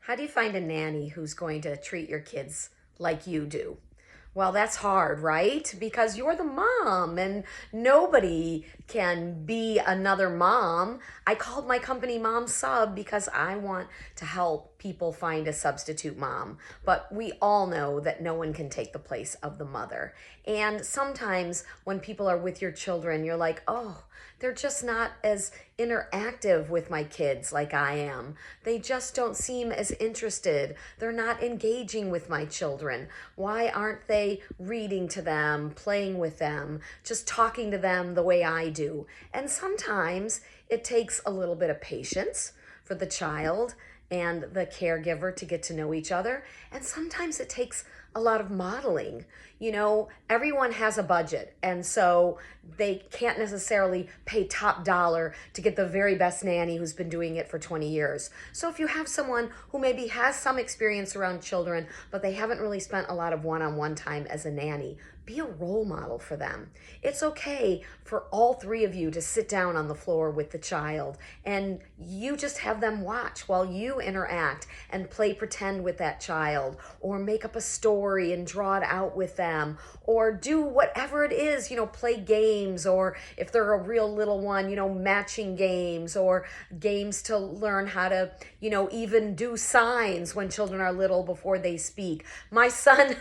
How do you find a nanny who's going to treat your kids like you do? Well, that's hard, right? Because you're the mom and nobody can be another mom. I called my company Mom Sub because I want to help people find a substitute mom. But we all know that no one can take the place of the mother. And sometimes when people are with your children, you're like, oh, they're just not as interactive with my kids like I am. They just don't seem as interested. They're not engaging with my children. Why aren't they reading to them, playing with them, just talking to them the way I do? And sometimes it takes a little bit of patience for the child and the caregiver to get to know each other. And sometimes it takes a lot of modeling. You know, everyone has a budget, and so they can't necessarily pay top dollar to get the very best nanny who's been doing it for 20 years. So if you have someone who maybe has some experience around children, but they haven't really spent a lot of one-on-one time as a nanny, be a role model for them. It's okay for all three of you to sit down on the floor with the child and you just have them watch while you interact and play pretend with that child, or make up a story and draw it out with them, or do whatever it is, play games, or if they're a real little one, matching games, or games to learn how to, even do signs when children are little before they speak. My son,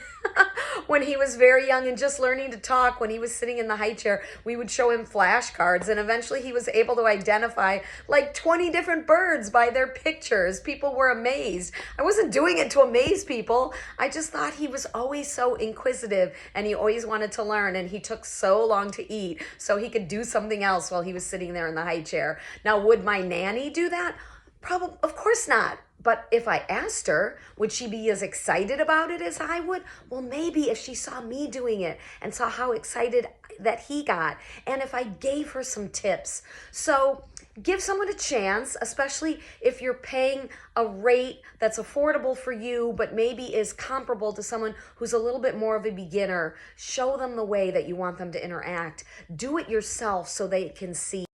when he was very young and just learning to talk, when he was sitting in the high chair, we would show him flashcards, and eventually he was able to identify like 20 different birds by their pictures. People were amazed. I wasn't doing it to amaze people. I just thought he was always so inquisitive and he always wanted to learn, and he took so long to eat so he could do something else while he was sitting there in the high chair. Now, would my nanny do that? Probably, of course not. But if I asked her, would she be as excited about it as I would? Well, maybe if she saw me doing it and saw how excited that he got, and if I gave her some tips. So give someone a chance, especially if you're paying a rate that's affordable for you, but maybe is comparable to someone who's a little bit more of a beginner. Show them the way that you want them to interact. Do it yourself so they can see